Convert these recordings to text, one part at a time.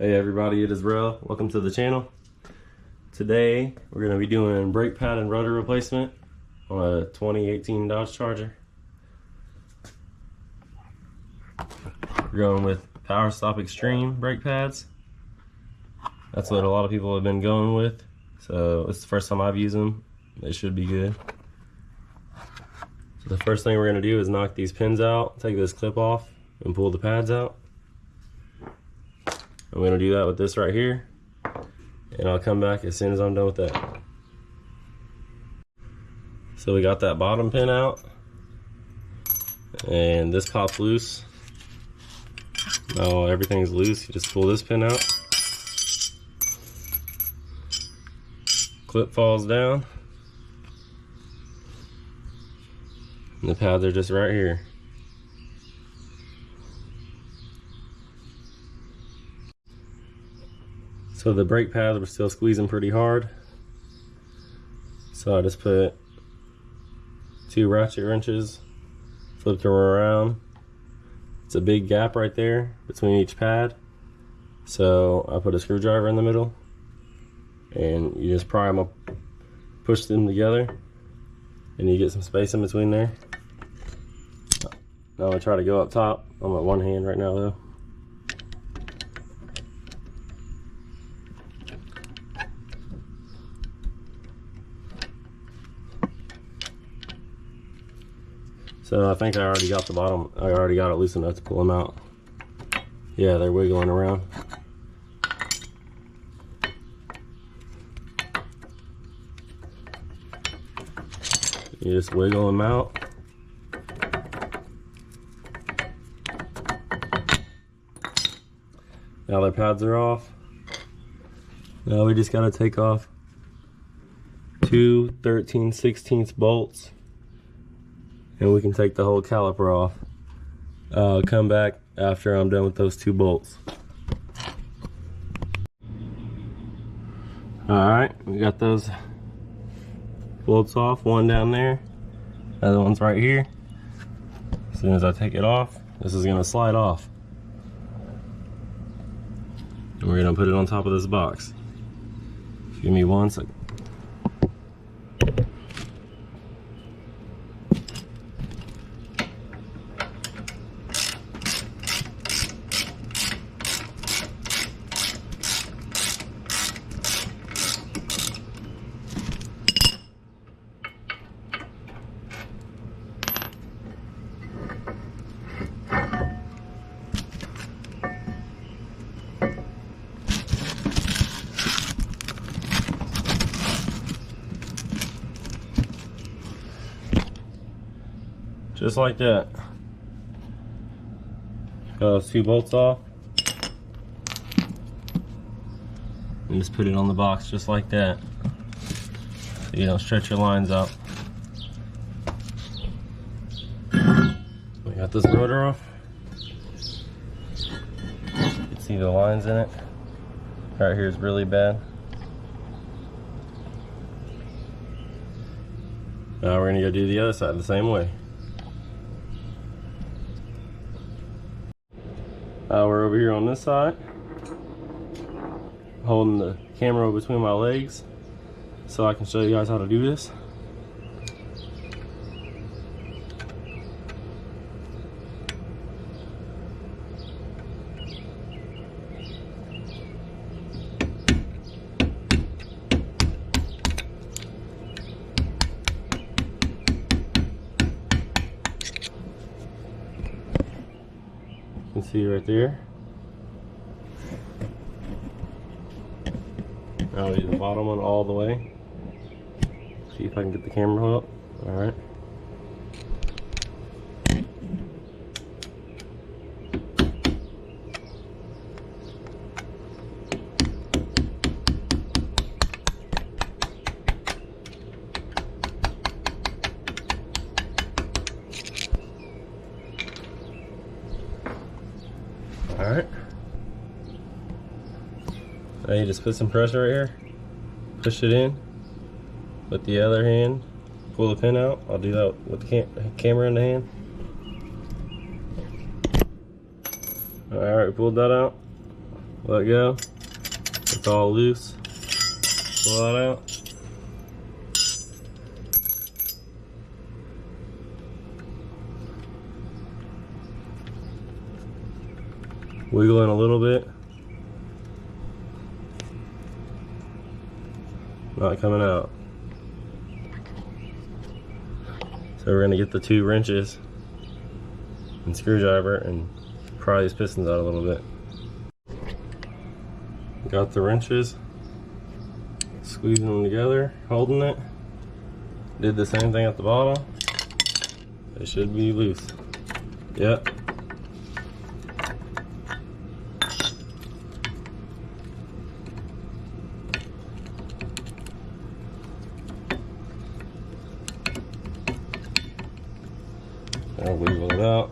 Hey everybody, it is Rel. Welcome to the channel. Today we're going to be doing brake pad and rotor replacement on a 2018 Dodge Charger. We're going with Power Stop Extreme brake pads. That's what a lot of people have been going with. So it's the first time I've used them. They should be good. So the first thing we're going to do is knock these pins out, take this clip off, and pull the pads out. I'm going to do that with this right here, and I'll come back as soon as I'm done with that. So we got that bottom pin out, and this pops loose. Now everything's loose. You just pull this pin out. Clip falls down, and the pads are just right here. So the brake pads were still squeezing pretty hard, so I just put 2 ratchet wrenches, flipped them around. It's a big gap right there between each pad, so I put a screwdriver in the middle, and you just pry them up, push them together, and you get some space in between there. Now I'm gonna try to go up top. I'm at one hand right now though. So I think I already got the bottom, I already got it loose enough to pull them out. Yeah, they're wiggling around. You just wiggle them out. Now their pads are off. Now we just gotta take off 2 13/16 bolts, and we can take the whole caliper off. I'll come back after I'm done with those 2 bolts. Alright, we got those bolts off. One down there, other one's right here. As soon as I take it off, this is gonna slide off. And we're gonna put it on top of this box. Give me 1 second. Just like that. Got those 2 bolts off. And just put it on the box just like that. So you don't stretch your lines out. We got this rotor off. You can see the lines in it. Right here is really bad. Now we're gonna go do the other side the same way. We're over here on this side, holding the camera between my legs so I can show you guys how to do this. You can see right there. I'll do the bottom one all the way. See if I can get the camera up. Alright. Alright. Now you just put some pressure right here, push it in, with the other hand, pull the pin out. I'll do that with the camera in the hand. Alright, we pulled that out. let go. It's all loose. Pull that out. Wiggle in a little bit. Not coming out. So we're gonna get the 2 wrenches and screwdriver and pry these pistons out a little bit. Got the wrenches, squeezing them together, holding it. Did the same thing at the bottom. They should be loose. Yep. I'll wiggle it out.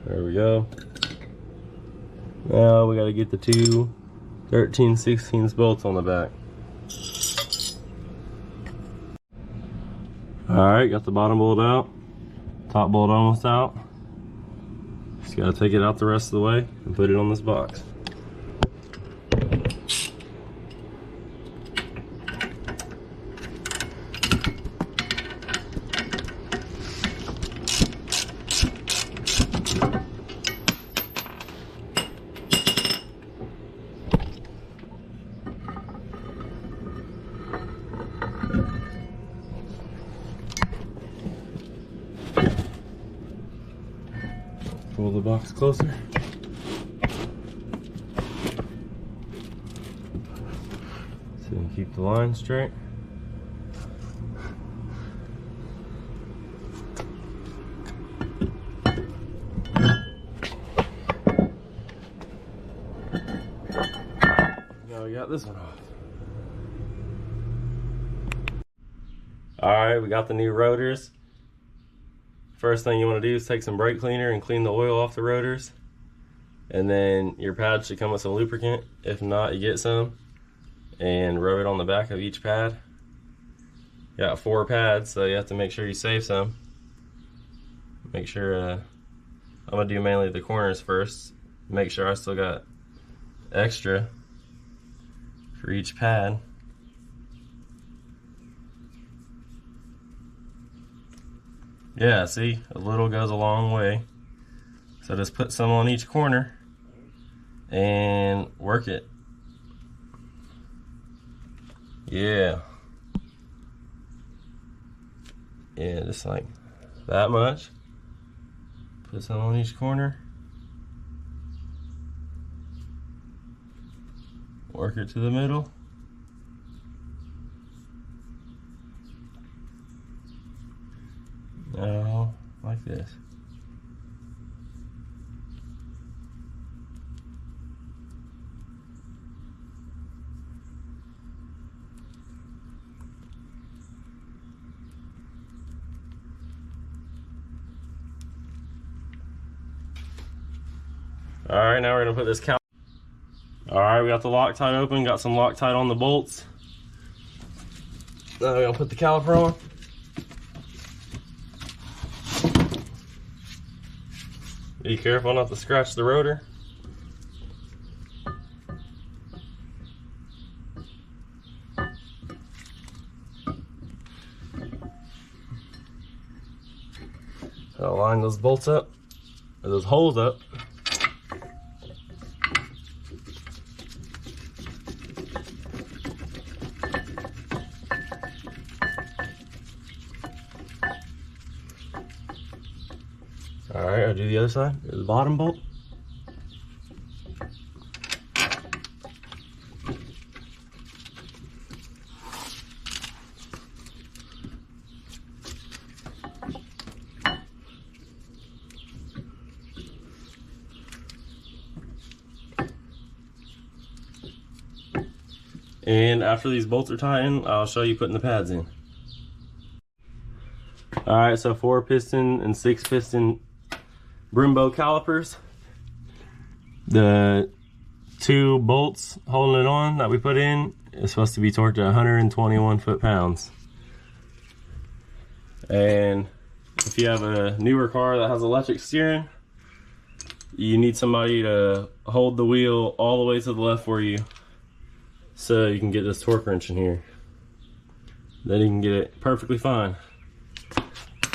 There we go. Now we got to get the 2 13/16 bolts on the back. Alright, got the bottom bolt out. Top bolt almost out. Just got to take it out the rest of the way and put it on this box. Pull the box closer. So you can keep the line straight. Now we got this one off. Alright, we got the new rotors. First thing you want to do is take some brake cleaner and clean the oil off the rotors, and then your pad should come with some lubricant. If not, you get some and rub it on the back of each pad. Got 4 pads, so you have to make sure you save some. Make sure I'm gonna do mainly the corners first, make sure I still got extra for each pad. Yeah, see, a little goes a long way. So just put some on each corner and work it. Yeah. Yeah, just like that much. Put some on each corner. Work it to the middle. Now, like this. Alright, now we're gonna put this Alright, we got the Loctite open, got some Loctite on the bolts. Now we're gonna put the caliper on. Be careful not to scratch the rotor. I'll line those bolts up, or those holes up. Alright, I'll do the other side. There's the bottom bolt. And after these bolts are tightened, I'll show you putting the pads in. Alright, so 4 piston and 6 piston Brembo calipers. The 2 bolts holding it on that we put in is supposed to be torqued at 121 foot-pounds. And if you have a newer car that has electric steering, you need somebody to hold the wheel all the way to the left for you so you can get this torque wrench in here. Then you can get it perfectly fine.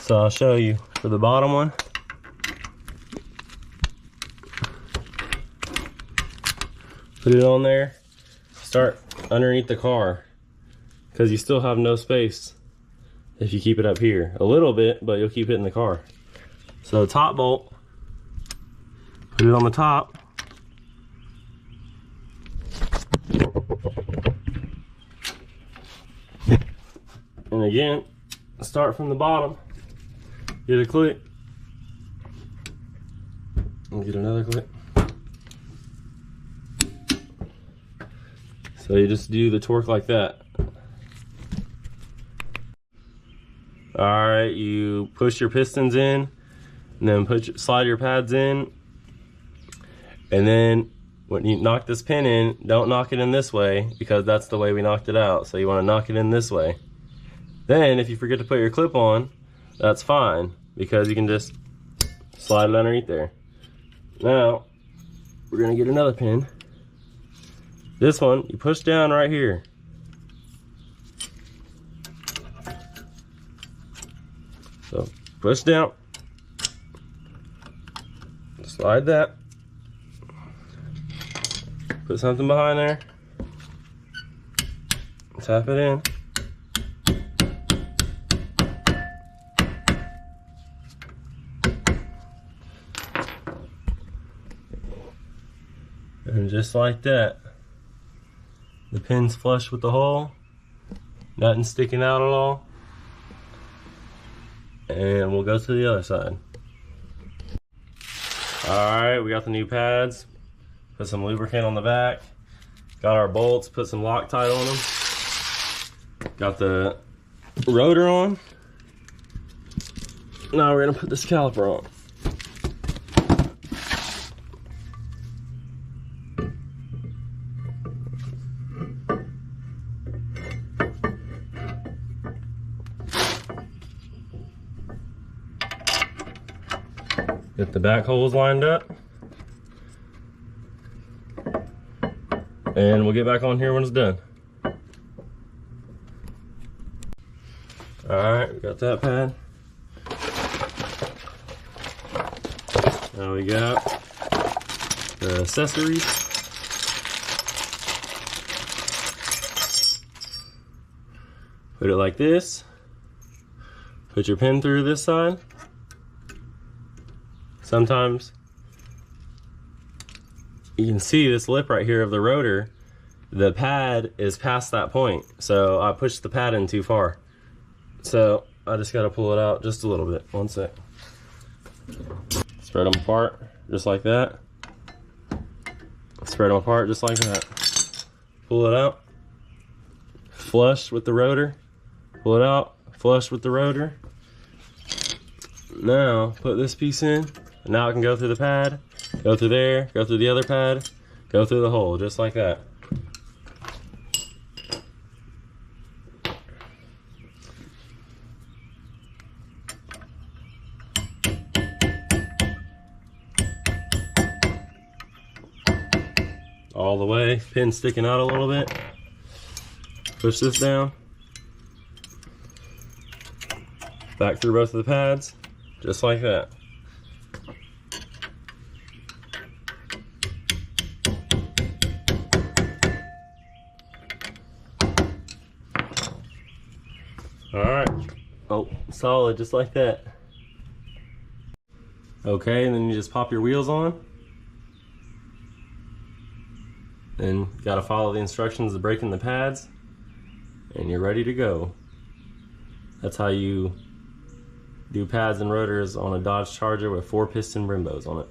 So I'll show you for the bottom one. Put it on there, start underneath the car, because you still have no space if you keep it up here. A little bit, but you'll keep it in the car. So the top bolt, put it on the top. And again, start from the bottom, get a click, and get another click. So you just do the torque like that. Alright, you push your pistons in, and then slide your pads in, and then when you knock this pin in, don't knock it in this way, because that's the way we knocked it out. So you want to knock it in this way. Then if you forget to put your clip on, that's fine, because you can just slide it underneath there. Now we're going to get another pin. This one, you push down right here. So push down, slide that, put something behind there, tap it in. And just like that, the pin's flush with the hole, nothing sticking out at all. And we'll go to the other side. Alright, we got the new pads. Put some lubricant on the back. Got our bolts, put some Loctite on them. Got the rotor on. Now we're gonna put this caliper on. Get the back holes lined up. And we'll get back on here when it's done. Alright, we got that pad. Now we got the accessories. Put it like this. Put your pin through this side. Sometimes you can see this lip right here of the rotor, the pad is past that point, so I pushed the pad in too far. So I just got to pull it out just a little bit. One sec. Spread them apart just like that. Spread them apart just like that. Pull it out, flush with the rotor. Pull it out, flush with the rotor. Now put this piece in. Now I can go through the pad, go through there, go through the other pad, go through the hole, just like that. All the way, pin sticking out a little bit. Push this down. Back through both of the pads, just like that. Alright, oh, solid, just like that. Okay, and then you just pop your wheels on. Then you gotta follow the instructions of breaking the pads, and you're ready to go. That's how you do pads and rotors on a Dodge Charger with 4 piston Brembos on it.